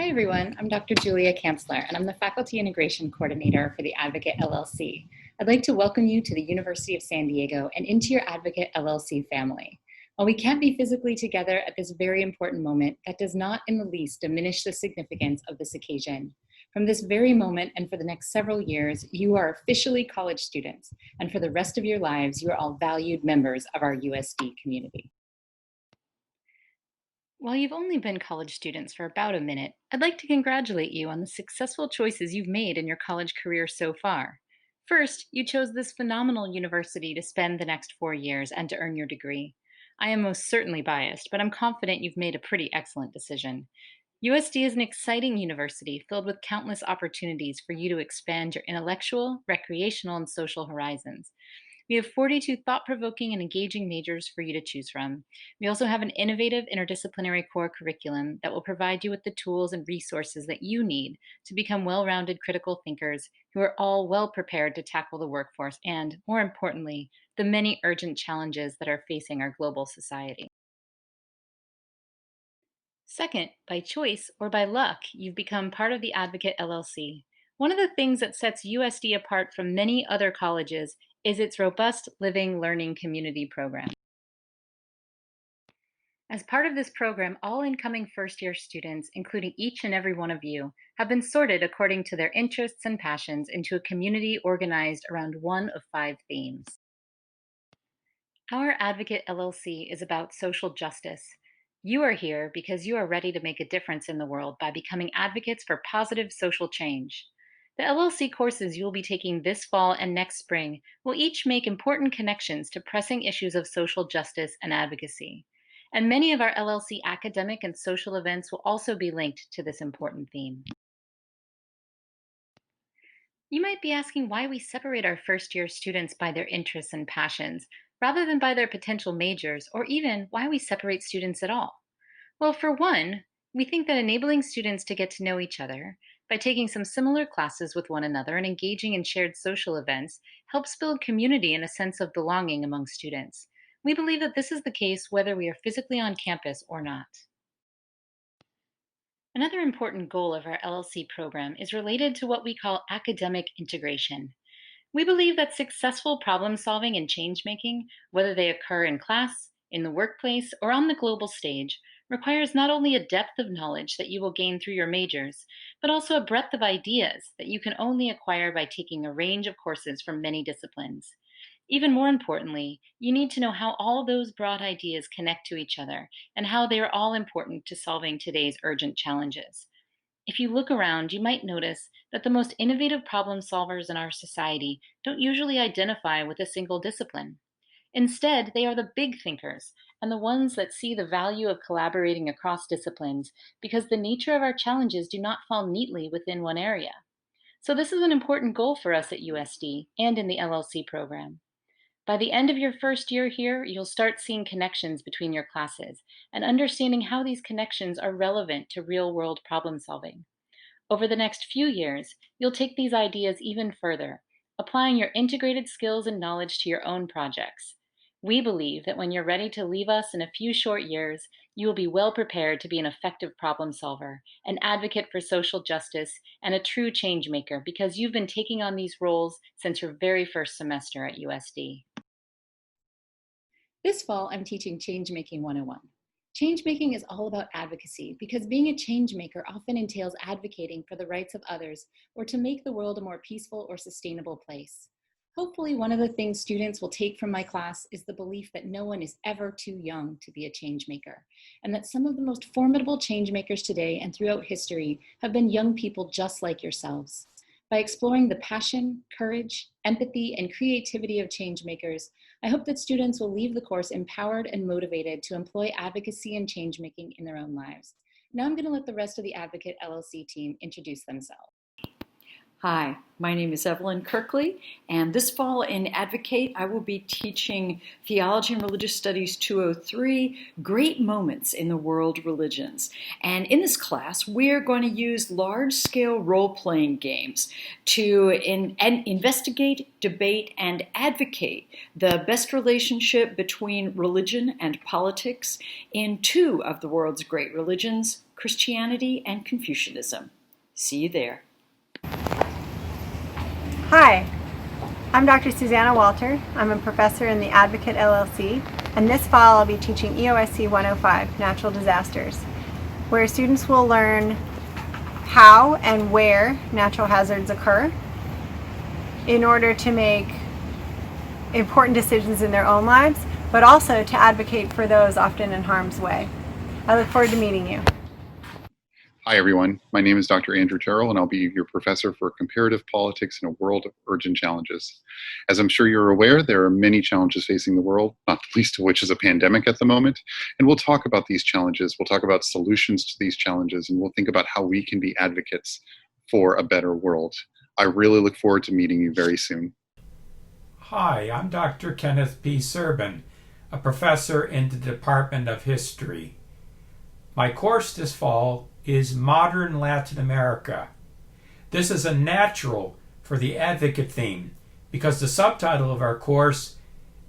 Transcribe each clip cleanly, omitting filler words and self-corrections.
Hi everyone, I'm Dr. Julia Kanzler and I'm the Faculty Integration Coordinator for the Advocate LLC. I'd like to welcome you to the University of San Diego and into your Advocate LLC family. While we can't be physically together at this very important moment, that does not in the least diminish the significance of this occasion. From this very moment and for the next several years, you are officially college students, and for the rest of your lives, you are all valued members of our USD community. While you've only been college students for about a minute, I'd like to congratulate you on the successful choices you've made in your college career so far. First, you chose this phenomenal university to spend the next 4 years and to earn your degree. I am most certainly biased, but I'm confident you've made a pretty excellent decision. USD is an exciting university filled with countless opportunities for you to expand your intellectual, recreational, and social horizons. We have 42 thought-provoking and engaging majors for you to choose from. We also have an innovative interdisciplinary core curriculum that will provide you with the tools and resources that you need to become well-rounded critical thinkers who are all well prepared to tackle the workforce and, more importantly, the many urgent challenges that are facing our global society. Second, by choice or by luck, you've become part of the Advocate LLC. One of the things that sets USD apart from many other colleges is its robust living learning community program. As part of this program, all incoming first-year students, including each and every one of you, have been sorted according to their interests and passions into a community organized around one of 5 themes. Our Advocate LLC is about social justice. You are here because you are ready to make a difference in the world by becoming advocates for positive social change. The LLC courses you will be taking this fall and next spring will each make important connections to pressing issues of social justice and advocacy. And many of our LLC academic and social events will also be linked to this important theme. You might be asking why we separate our first-year students by their interests and passions, rather than by their potential majors, or even why we separate students at all. Well, for one, we think that enabling students to get to know each other by taking some similar classes with one another and engaging in shared social events helps build community and a sense of belonging among students. We believe that this is the case whether we are physically on campus or not. Another important goal of our LLC program is related to what we call academic integration. We believe that successful problem solving and change making, whether they occur in class, in the workplace, or on the global stage, requires not only a depth of knowledge that you will gain through your majors, but also a breadth of ideas that you can only acquire by taking a range of courses from many disciplines. Even more importantly, you need to know how all those broad ideas connect to each other and how they are all important to solving today's urgent challenges. If you look around, you might notice that the most innovative problem solvers in our society don't usually identify with a single discipline. Instead, they are the big thinkers and the ones that see the value of collaborating across disciplines because the nature of our challenges do not fall neatly within one area. So this is an important goal for us at USD and in the LLC program. By the end of your first year here, you'll start seeing connections between your classes and understanding how these connections are relevant to real-world problem solving. Over the next few years, you'll take these ideas even further, applying your integrated skills and knowledge to your own projects. We believe that when you're ready to leave us in a few short years, you will be well prepared to be an effective problem solver, an advocate for social justice, and a true change maker because you've been taking on these roles since your very first semester at USD. This fall, I'm teaching Changemaking 101. Changemaking is all about advocacy because being a change maker often entails advocating for the rights of others or to make the world a more peaceful or sustainable place. Hopefully, one of the things students will take from my class is the belief that no one is ever too young to be a change maker, and that some of the most formidable change makers today and throughout history have been young people just like yourselves. By exploring the passion, courage, empathy, and creativity of change makers, I hope that students will leave the course empowered and motivated to employ advocacy and change making in their own lives. Now I'm going to let the rest of the Advocate LLC team introduce themselves. Hi, my name is Evelyn Kirkley, and this fall in Advocate, I will be teaching Theology and Religious Studies 203, Great Moments in the World Religions. And in this class, we're going to use large-scale role-playing games to investigate, debate, and advocate the best relationship between religion and politics in two of the world's great religions, Christianity and Confucianism. See you there. Hi, I'm Dr. Susanna Walter. I'm a professor in the Advocate LLC, and this fall I'll be teaching EOSC 105, Natural Disasters, where students will learn how and where natural hazards occur in order to make important decisions in their own lives, but also to advocate for those often in harm's way. I look forward to meeting you. Hi, everyone. My name is Dr. Andrew Terrell, and I'll be your professor for comparative politics in a world of urgent challenges. As I'm sure you're aware, there are many challenges facing the world, not the least of which is a pandemic at the moment. And we'll talk about these challenges. We'll talk about solutions to these challenges, and we'll think about how we can be advocates for a better world. I really look forward to meeting you very soon. Hi, I'm Dr. Kenneth P. Serban, a professor in the Department of History. My course this fall is Modern Latin America. This is a natural for the Advocate theme because the subtitle of our course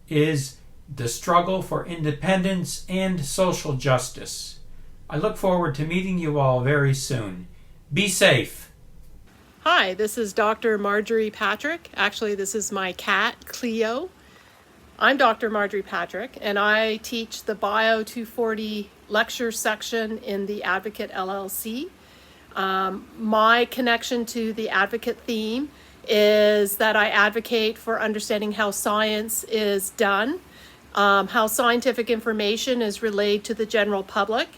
is The Struggle for Independence and Social Justice. I look forward to meeting you all very soon. Be safe. Hi, this is Dr. Marjorie Patrick. Actually, this is my cat, Cleo. I'm Dr. Marjorie Patrick, and I teach the Bio 240 lecture section in the Advocate LLC. My connection to the Advocate theme is that I advocate for understanding how science is done, how scientific information is relayed to the general public,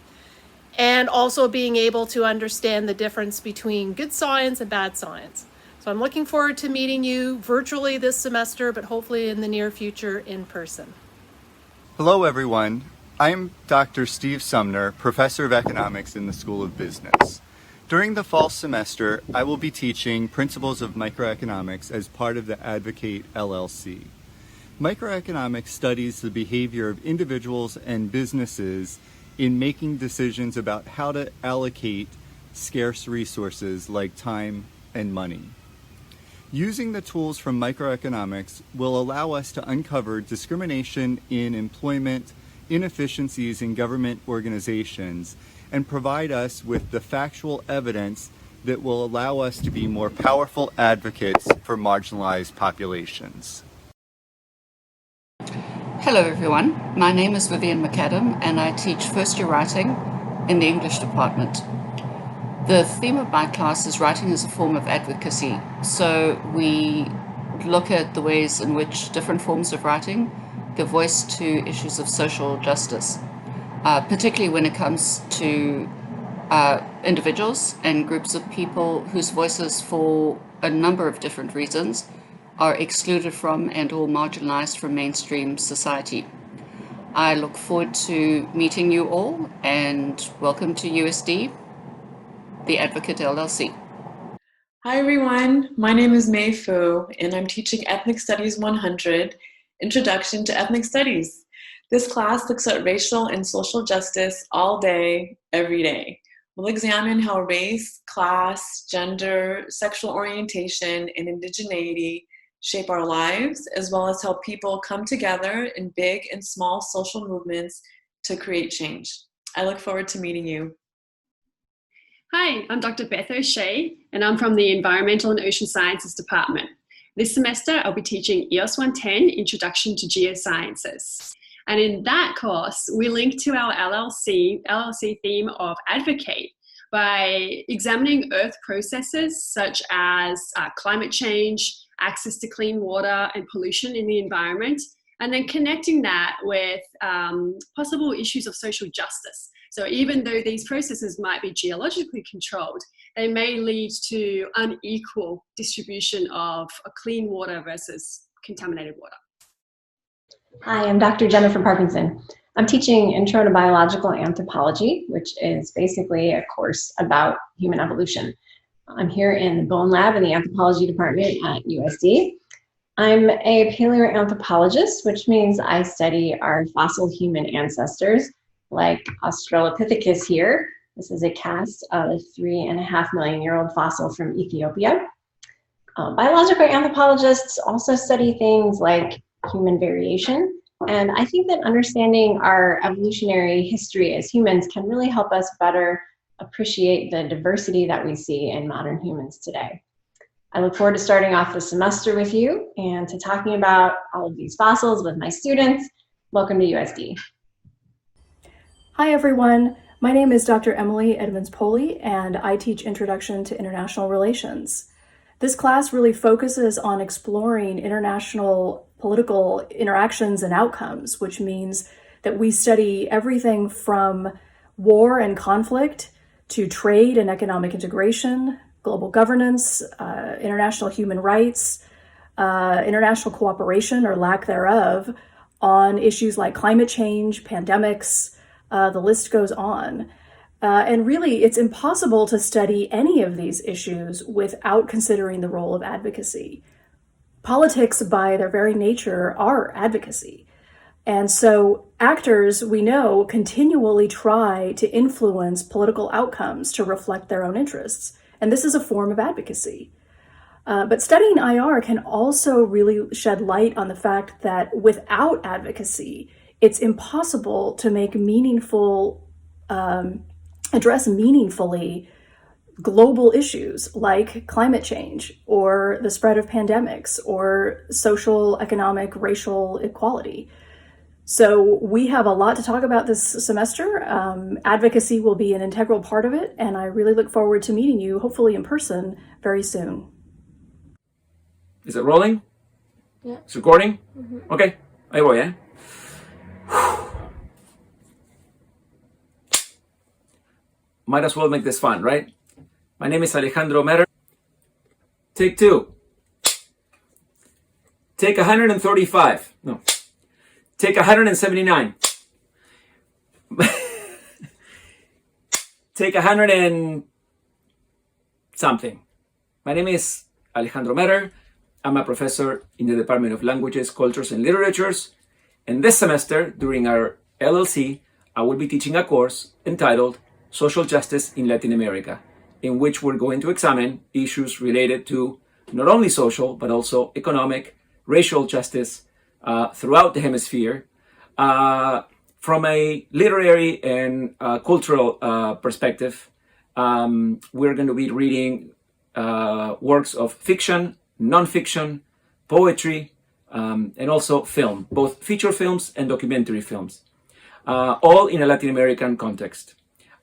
and also being able to understand the difference between good science and bad science. So I'm looking forward to meeting you virtually this semester, but hopefully in the near future in person. Hello, everyone. I'm Dr. Steve Sumner, Professor of Economics in the School of Business. During the fall semester, I will be teaching Principles of Microeconomics as part of the Advocate LLC. Microeconomics studies the behavior of individuals and businesses in making decisions about how to allocate scarce resources like time and money. Using the tools from microeconomics will allow us to uncover discrimination in employment, inefficiencies in government organizations, and provide us with the factual evidence that will allow us to be more powerful advocates for marginalized populations. Hello everyone, my name is Vivian McAdam and I teach first year writing in the English department. The theme of my class is writing as a form of advocacy. So we look at the ways in which different forms of writing give voice to issues of social justice, particularly when it comes to individuals and groups of people whose voices, for a number of different reasons, are excluded from and or marginalized from mainstream society. I look forward to meeting you all and welcome to USD, the Advocate LLC. Hi everyone, my name is Mei Fu and I'm teaching Ethnic Studies 100, Introduction to Ethnic Studies. This class looks at racial and social justice all day, every day. We'll examine how race, class, gender, sexual orientation, and indigeneity shape our lives, as well as how people come together in big and small social movements to create change. I look forward to meeting you. Hi, I'm Dr. Beth O'Shea, and I'm from the Environmental and Ocean Sciences Department. This semester, I'll be teaching EOS 110, Introduction to Geosciences. And in that course, we link to our LLC theme of advocate by examining Earth processes such as climate change, access to clean water, and pollution in the environment, and then connecting that with possible issues of social justice. So even though these processes might be geologically controlled, they may lead to unequal distribution of clean water versus contaminated water. Hi, I'm Dr. Jennifer Parkinson. I'm teaching Intro to Biological Anthropology, which is basically a course about human evolution. I'm here in the Bone Lab in the Anthropology Department at USD. I'm a paleoanthropologist, which means I study our fossil human ancestors, like Australopithecus here. This is a cast of a 3.5 million year old fossil from Ethiopia. Biological anthropologists also study things like human variation, and I think that understanding our evolutionary history as humans can really help us better appreciate the diversity that we see in modern humans today. I look forward to starting off the semester with you and to talking about all of these fossils with my students. Welcome to USD. Hi everyone, my name is Dr. Emily Edmonds-Poley and I teach Introduction to International Relations. This class really focuses on exploring international political interactions and outcomes, which means that we study everything from war and conflict to trade and economic integration, global governance, international human rights, international cooperation or lack thereof on issues like climate change, pandemics, the list goes on. And really, it's impossible to study any of these issues without considering the role of advocacy. Politics, by their very nature, are advocacy. And so actors, we know, continually try to influence political outcomes to reflect their own interests. And this is a form of advocacy. But studying IR can also really shed light on the fact that without advocacy, it's impossible to make address meaningfully global issues like climate change or the spread of pandemics or social, economic, racial equality. So we have a lot to talk about this semester. Advocacy will be an integral part of it, and I really look forward to meeting you, hopefully in person, very soon. Is it rolling? Yeah. It's recording? Mm-hmm. Okay, ahí voy, eh. Might as well make this fun, right? My name is Alejandro Metter. Take two. Take 135. No. Take 179. Take 100 and something. My name is Alejandro Metter. I'm a professor in the Department of Languages, Cultures, and Literatures. And this semester, during our LLC, I will be teaching a course entitled Social Justice in Latin America, in which we're going to examine issues related to not only social, but also economic, racial justice throughout the hemisphere, from a literary and cultural perspective. We're going to be reading works of fiction, non-fiction, poetry, and also film, both feature films and documentary films, all in a Latin American context.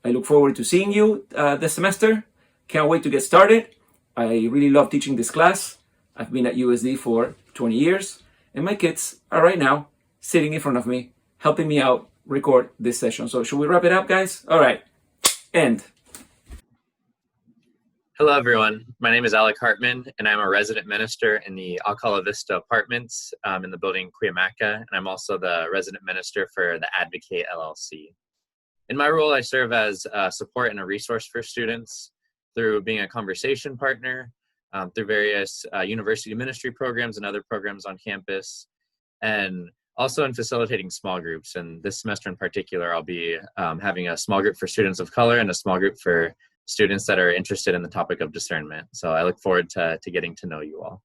I look forward to seeing you this semester. Can't wait to get started. I really love teaching this class. I've been at USD for 20 years, and my kids are right now sitting in front of me, helping me out record this session. So should we wrap it up, guys? All right, end. Hello, everyone. My name is Alec Hartman, and I'm a resident minister in the Alcala Vista Apartments in the building Cuyamaca, and I'm also the resident minister for the Advocate LLC. In my role, I serve as a support and a resource for students through being a conversation partner, through various university ministry programs and other programs on campus, and also in facilitating small groups. And this semester in particular, I'll be having a small group for students of color and a small group for students that are interested in the topic of discernment. So I look forward to getting to know you all.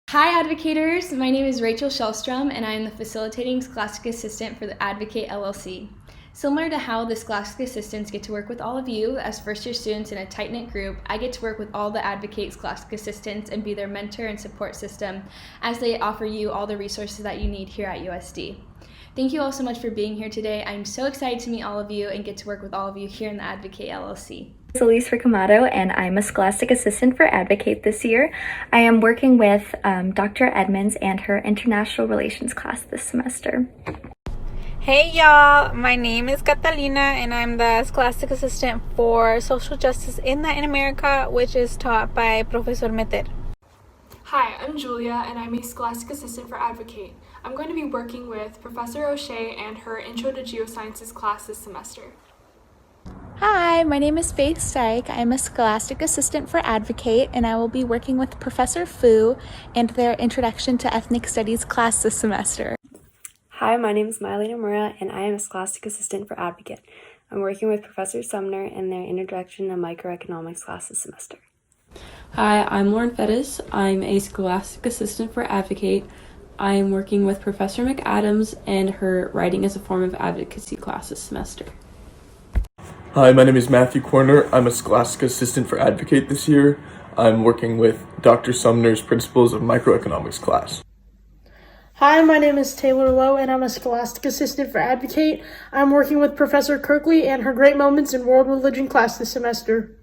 Hi, Advocators. My name is Rachel Shellstrom, and I am the Facilitating Scholastic Assistant for the Advocate LLC. Similar to how the Scholastic Assistants get to work with all of you as first-year students in a tight-knit group, I get to work with all the Advocate Scholastic Assistants and be their mentor and support system as they offer you all the resources that you need here at USD. Thank you all so much for being here today. I'm so excited to meet all of you and get to work with all of you here in the Advocate LLC. I'm Elise Ricamato, and I'm a Scholastic Assistant for Advocate this year. I am working with Dr. Edmonds and her International Relations class this semester. Hey y'all, my name is Catalina and I'm the Scholastic Assistant for Social Justice in Latin America, which is taught by Professor Meter. Hi, I'm Julia and I'm a Scholastic Assistant for Advocate. I'm going to be working with Professor O'Shea and her Intro to Geosciences class this semester. Hi, my name is Faith Syke. I'm a Scholastic Assistant for Advocate, and I will be working with Professor Fu and their Introduction to Ethnic Studies class this semester. Hi, my name is Miley Nomura, and I am a Scholastic Assistant for Advocate. I'm working with Professor Sumner and their Introduction to Microeconomics class this semester. Hi, I'm Lauren Fettis. I'm a Scholastic Assistant for Advocate. I am working with Professor McAdams and her Writing as a Form of Advocacy class this semester. Hi, my name is Matthew Corner. I'm a Scholastic Assistant for Advocate this year. I'm working with Dr. Sumner's Principles of Microeconomics class. Hi, my name is Taylor Lowe, and I'm a Scholastic Assistant for Advocate. I'm working with Professor Kirkley and her Great Moments in World Religion class this semester.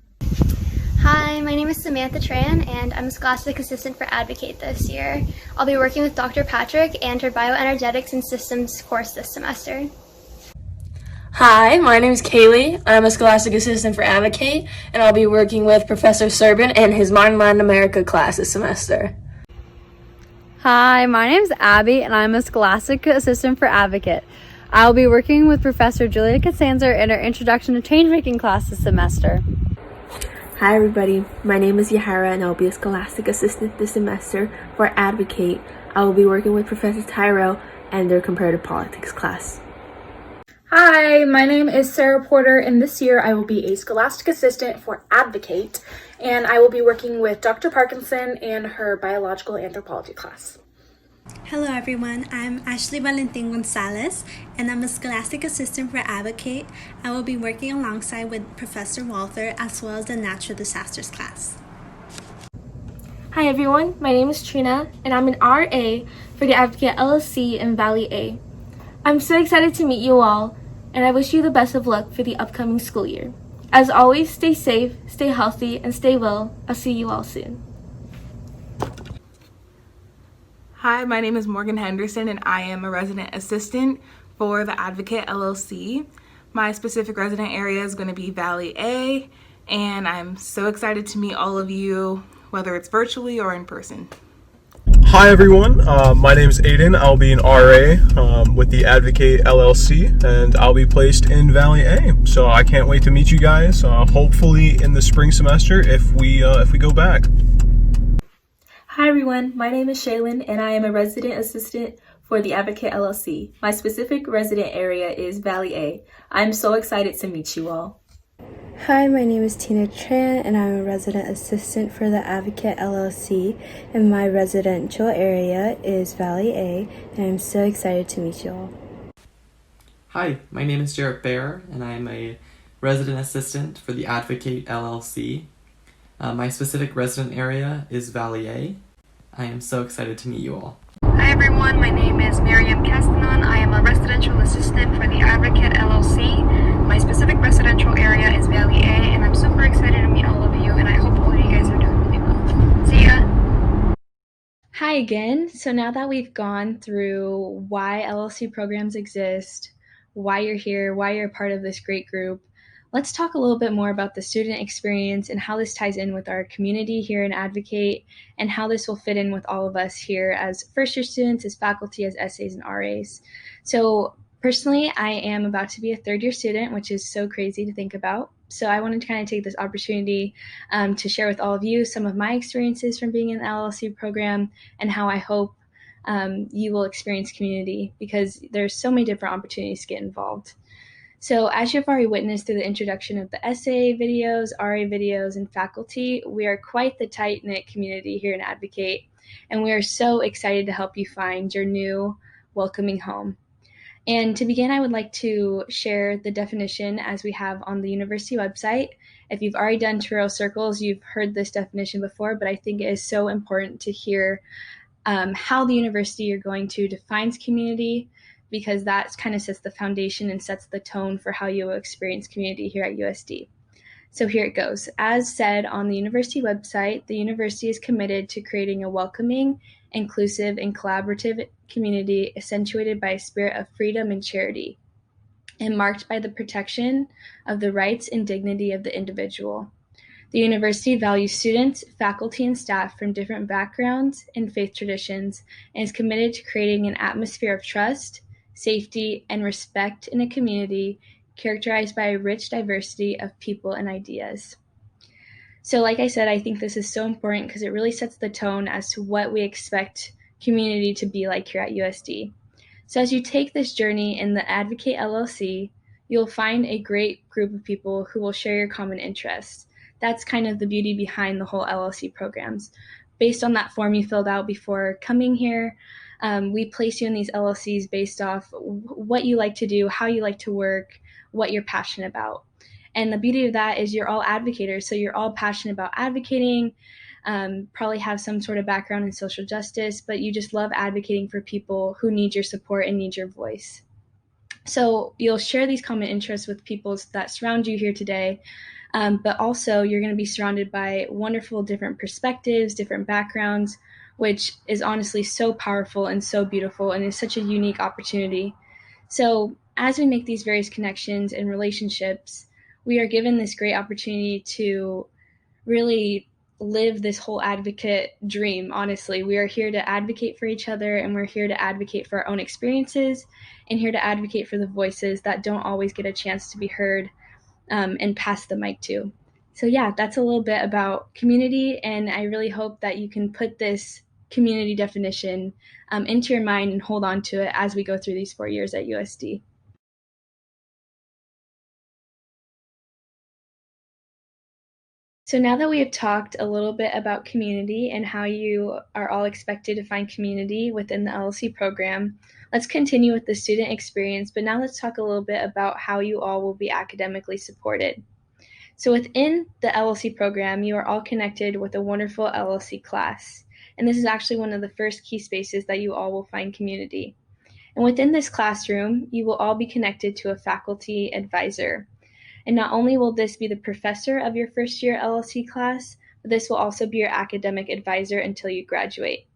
Hi, my name is Samantha Tran, and I'm a Scholastic Assistant for Advocate this year. I'll be working with Dr. Patrick and her Bioenergetics and Systems course this semester. Hi, my name is Kaylee. I'm a Scholastic Assistant for Advocate, and I'll be working with Professor Serbin and his Modern Latin America class this semester. Hi, my name is Abby, and I'm a Scholastic Assistant for Advocate. I'll be working with Professor Julia Katsanzer in her Introduction to Changemaking class this semester. Hi everybody, my name is Yahara and I'll be a Scholastic Assistant this semester for Advocate. I will be working with Professor Tyro and their Comparative Politics class. Hi, my name is Sarah Porter, and this year I will be a Scholastic Assistant for Advocate, and I will be working with Dr. Parkinson and her Biological Anthropology class. Hello everyone, I'm Ashley Valentin Gonzalez, and I'm a Scholastic Assistant for Advocate. I will be working alongside with Professor Walther as well as the Natural Disasters class. Hi everyone, my name is Trina, and I'm an RA for the Advocate LLC in Valley A. I'm so excited to meet you all, and I wish you the best of luck for the upcoming school year. As always, stay safe, stay healthy, and stay well. I'll see you all soon. Hi, my name is Morgan Henderson, and I am a resident assistant for the Advocate LLC. My specific resident area is going to be Valley A, and I'm so excited to meet all of you, whether it's virtually or in person. Hi everyone, my name is Aiden. I'll be an RA with the Advocate LLC, and I'll be placed in Valley A. So I can't wait to meet you guys, hopefully in the spring semester if we go back. Hi everyone, my name is Shaylin, and I am a resident assistant for the Advocate LLC. My specific resident area is Valley A. I'm so excited to meet you all. Hi, my name is Tina Tran, and I'm a resident assistant for the Advocate LLC, and my residential area is Valley A, and I'm so excited to meet you all. Hi, my name is Jarrett Bear, and I'm a resident assistant for the Advocate LLC. My specific resident area is Valley A. I am so excited to meet you all. Hi everyone, my name is Miriam Castanon. I am a residential assistant for the Advocate LLC. My specific residential area is Valley A, and I'm super excited to meet all of you, and I hope all of you guys are doing really well. See ya! Hi again. So now that we've gone through why LLC programs exist, why you're here, why you're a part of this great group, let's talk a little bit more about the student experience and how this ties in with our community here in Advocate, and how this will fit in with all of us here as first-year students, as faculty, as SAs, and RAs. So personally, I am about to be a third-year student, which is so crazy to think about. So I wanted to kind of take this opportunity to share with all of you some of my experiences from being in the LLC program, and how I hope you will experience community, because there's so many different opportunities to get involved. So as you've already witnessed through the introduction of the SA videos, RA videos, and faculty, we are quite the tight-knit community here in Advocate, and we are so excited to help you find your new welcoming home. And to begin, I would like to share the definition as we have on the university website. If you've already done Turo Circles, you've heard this definition before, but I think it is so important to hear how the university you're going to defines community, because that kind of sets the foundation and sets the tone for how you will experience community here at USD. So here it goes. As said on the university website, the university is committed to creating a welcoming, inclusive, and collaborative community accentuated by a spirit of freedom and charity, and marked by the protection of the rights and dignity of the individual. The university values students, faculty, and staff from different backgrounds and faith traditions, and is committed to creating an atmosphere of trust, safety, and respect in a community characterized by a rich diversity of people and ideas. So like I said, I think this is so important because it really sets the tone as to what we expect community to be like here at USD. So as you take this journey in the Advocate LLC, you'll find a great group of people who will share your common interests. That's kind of the beauty behind the whole LLC programs. Based on that form you filled out before coming here, we place you in these LLCs based off what you like to do, how you like to work, what you're passionate about. And the beauty of that is you're all advocators, so you're all passionate about advocating, probably have some sort of background in social justice, but you just love advocating for people who need your support and need your voice. So you'll share these common interests with people that surround you here today, but also you're going to be surrounded by wonderful different perspectives, different backgrounds, which is honestly so powerful and so beautiful and is such a unique opportunity. So as we make these various connections and relationships, we are given this great opportunity to really live this whole advocate dream. Honestly, we are here to advocate for each other, and we're here to advocate for our own experiences and here to advocate for the voices that don't always get a chance to be heard and pass the mic to. So yeah, that's a little bit about community, and I really hope that you can put this community definition into your mind and hold on to it as we go through these 4 years at USD. So now that we have talked a little bit about community and how you are all expected to find community within the LLC program, let's continue with the student experience, but now let's talk a little bit about how you all will be academically supported. So within the LLC program, you are all connected with a wonderful LLC class, and this is actually one of the first key spaces that you all will find community. And within this classroom, you will all be connected to a faculty advisor. And not only will this be the professor of your first year LLC class, but this will also be your academic advisor until you graduate.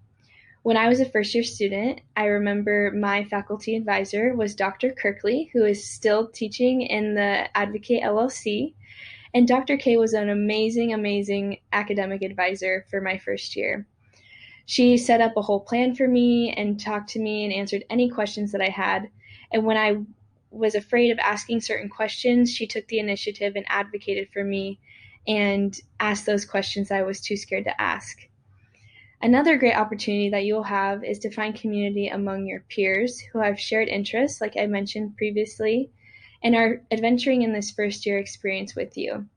When I was a first year student, I remember my faculty advisor was Dr. Kirkley, who is still teaching in the Advocate LLC. And Dr. K was an amazing, amazing academic advisor for my first year. She set up a whole plan for me and talked to me and answered any questions that I had. And when I was afraid of asking certain questions, she took the initiative and advocated for me and asked those questions I was too scared to ask. Another great opportunity that you'll have is to find community among your peers who have shared interests, like I mentioned previously, and are adventuring in this first year experience with you.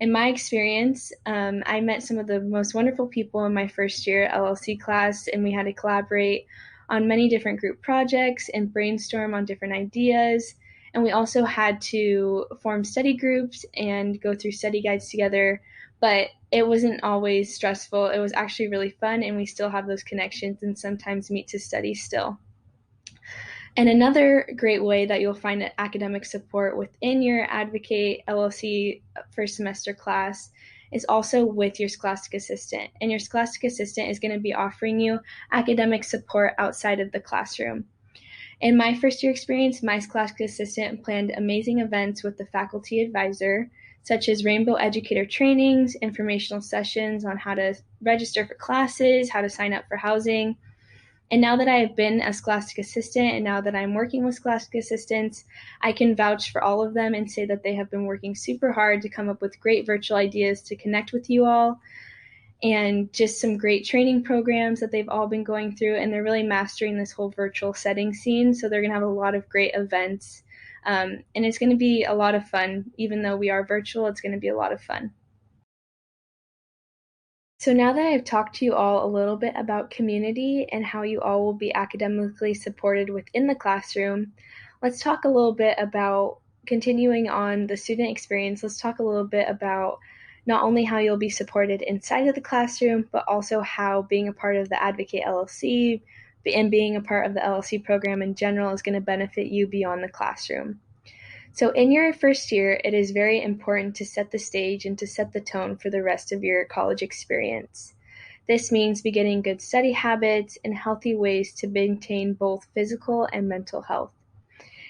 In my experience, I met some of the most wonderful people in my first year LLC class, and we had to collaborate on many different group projects and brainstorm on different ideas. And we also had to form study groups and go through study guides together, but it wasn't always stressful. It was actually really fun, and we still have those connections and sometimes meet to study still. And another great way that you'll find academic support within your Advocate LLC first semester class is also with your Scholastic Assistant. And your Scholastic Assistant is going to be offering you academic support outside of the classroom. In my first year experience, my Scholastic Assistant planned amazing events with the faculty advisor, such as Rainbow Educator trainings, informational sessions on how to register for classes, how to sign up for housing. And now that I have been a Scholastic Assistant and now that I'm working with Scholastic Assistants, I can vouch for all of them and say that they have been working super hard to come up with great virtual ideas to connect with you all, and just some great training programs that they've all been going through, and they're really mastering this whole virtual setting scene. So they're going to have a lot of great events, and it's going to be a lot of fun. Even though we are virtual, it's going to be a lot of fun. So now that I've talked to you all a little bit about community and how you all will be academically supported within the classroom, let's talk a little bit about continuing on the student experience. Let's talk a little bit about not only how you'll be supported inside of the classroom, but also how being a part of the Advocate LLC and being a part of the LLC program in general is going to benefit you beyond the classroom. So in your first year, it is very important to set the stage and to set the tone for the rest of your college experience. This means beginning good study habits and healthy ways to maintain both physical and mental health.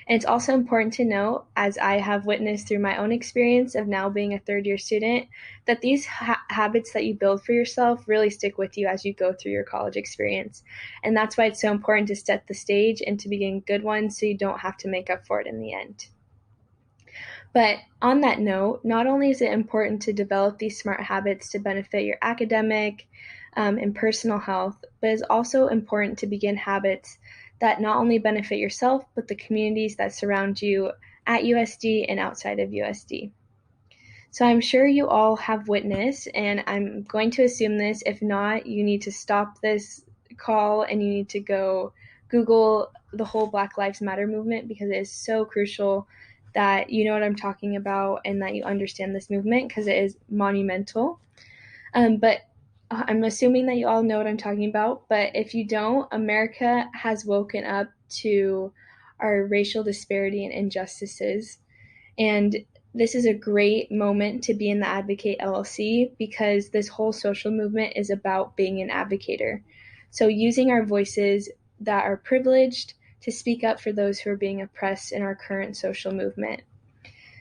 And it's also important to note, as I have witnessed through my own experience of now being a third-year student, that these habits that you build for yourself really stick with you as you go through your college experience. And that's why it's so important to set the stage and to begin good ones so you don't have to make up for it in the end. But on that note, not only is it important to develop these smart habits to benefit your academic and personal health, but it's also important to begin habits that not only benefit yourself, but the communities that surround you at USD and outside of USD. So I'm sure you all have witnessed, and I'm going to assume this. If not, you need to stop this call and you need to go Google the whole Black Lives Matter movement, because it is so crucial that you know what I'm talking about and that you understand this movement, because it is monumental. But I'm assuming that you all know what I'm talking about. But if you don't, America has woken up to our racial disparity and injustices. And this is a great moment to be in the Advocate LLC, because this whole social movement is about being an advocator. So using our voices that are privileged to speak up for those who are being oppressed in our current social movement.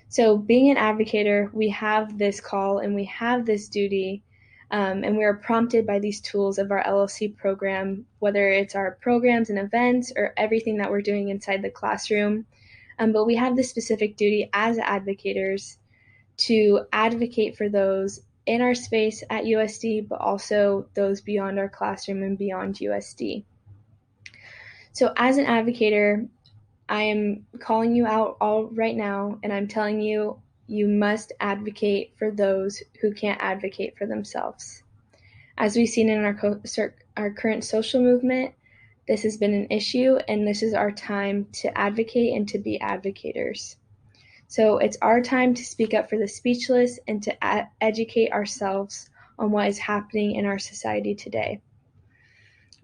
So being an advocator, we have this call and we have this duty, and we are prompted by these tools of our LLC program, whether it's our programs and events or everything that we're doing inside the classroom. But we have this specific duty as advocators to advocate for those in our space at USD, but also those beyond our classroom and beyond USD. So as an advocator, I am calling you out all right now, and I'm telling you, you must advocate for those who can't advocate for themselves. As we've seen in our current social movement, this has been an issue, and this is our time to advocate and to be advocators. So it's our time to speak up for the speechless and to educate ourselves on what is happening in our society today.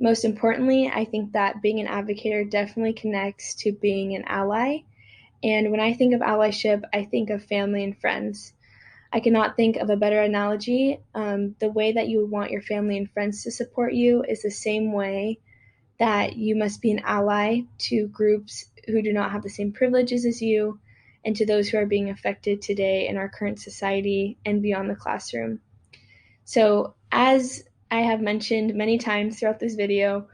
Most importantly, I think that being an advocator definitely connects to being an ally. And when I think of allyship, I think of family and friends. I cannot think of a better analogy. The way that you would want your family and friends to support you is the same way that you must be an ally to groups who do not have the same privileges as you, and to those who are being affected today in our current society and beyond the classroom. So as I have mentioned many times throughout this video,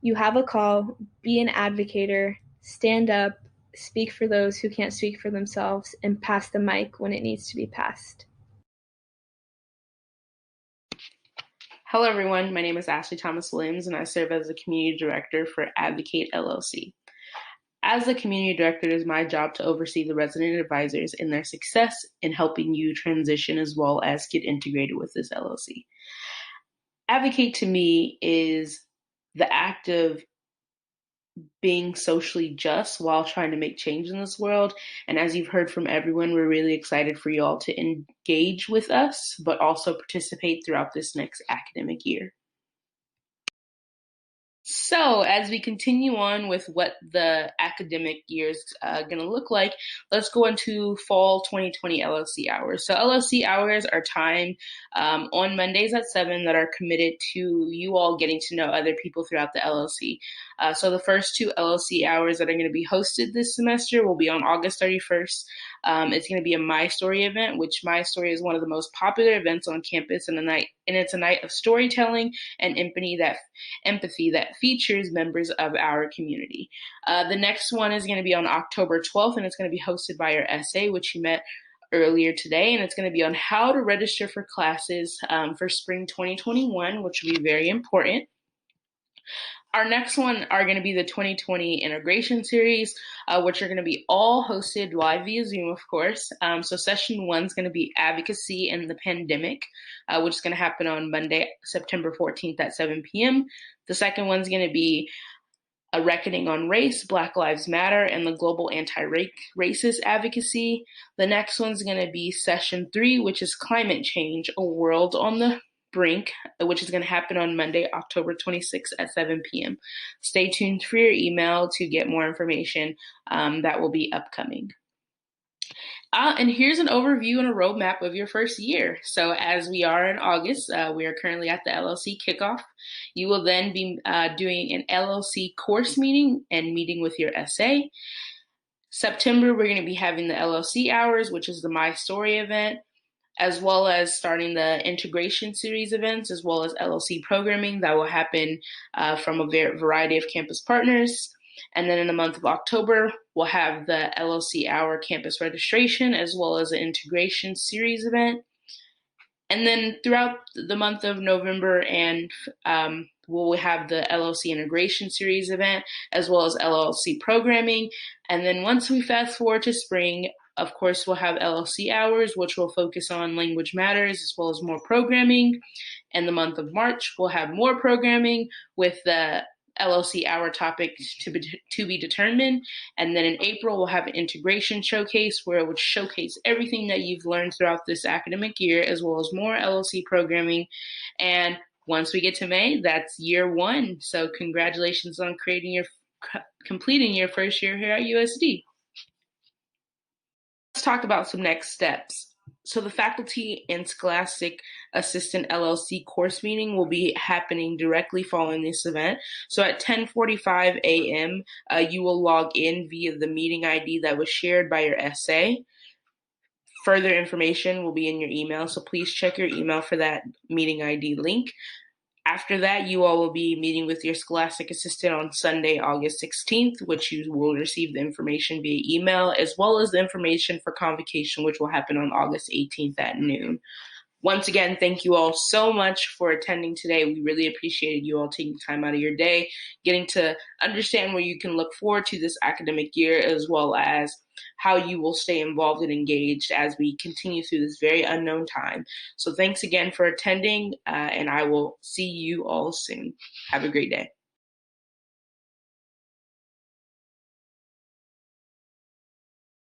you have a call, be an advocator, stand up, speak for those who can't speak for themselves, and pass the mic when it needs to be passed. Hello everyone, my name is Ashley Thomas Williams and I serve as the Community Director for Advocate LLC. As the Community Director, it is my job to oversee the resident advisors in their success in helping you transition as well as get integrated with this LLC. Advocate to me is the act of being socially just while trying to make change in this world. And as you've heard from everyone, we're really excited for you all to engage with us, but also participate throughout this next academic year. So as we continue on with what the academic year is going to look like, let's go into fall 2020 LLC hours. So LLC hours are timed on Mondays at 7 that are committed to you all getting to know other people throughout the LLC. So the first 2 LLC hours that are going to be hosted this semester will be on August 31st. It's going to be a My Story event, which My Story is one of the most popular events on campus, and it's a night of storytelling and empathy that features members of our community. The next one is going to be on October 12th, and it's going to be hosted by our SA, which you met earlier today, and it's going to be on how to register for classes for spring 2021, which will be very important. Our next one are going to be the 2020 integration series, which are going to be all hosted live via Zoom, of course. So session 1 is going to be advocacy and the pandemic, which is going to happen on Monday, September 14th at 7 p.m. The second one is going to be a reckoning on race, Black Lives Matter, and the global anti-racist advocacy. The next one's going to be session 3, which is climate change, a world on the brink, which is going to happen on Monday, October 26th at 7 p.m. Stay tuned for your email to get more information that will be upcoming. And here's an overview and a roadmap of your first year. So as we are in August, we are currently at the LLC Kick-Off. You will then be doing an LLC course meeting and meeting with your SA. September, we're going to be having the LLC hours, which is the My Story event, as well as starting the integration series events, as well as LLC programming that will happen from a variety of campus partners. And then in the month of October, we'll have the LLC Hour campus registration as well as an integration series event. And then throughout the month of November and we'll have the LLC integration series event as well as LLC programming. And then once we fast forward to spring, of course, we'll have LLC hours, which will focus on language matters as well as more programming. In the month of March, we'll have more programming with the LLC hour topics to be determined. And then in April, we'll have an integration showcase where it would showcase everything that you've learned throughout this academic year, as well as more LLC programming. And once we get to May, that's year one. So congratulations on completing your first year here at USD. Let's talk about some next steps. So the Faculty and Scholastic Assistant LLC course meeting will be happening directly following this event. So at 10:45 a.m., you will log in via the meeting ID that was shared by your SA. Further information will be in your email, so please check your email for that meeting ID link. After that, you all will be meeting with your Scholastic Assistant on Sunday, August 16th, which you will receive the information via email, as well as the information for convocation, which will happen on August 18th at noon. Once again, thank you all so much for attending today. We really appreciated you all taking time out of your day, getting to understand where you can look forward to this academic year, as well as how you will stay involved and engaged as we continue through this very unknown time. So thanks again for attending, and I will see you all soon. Have a great day.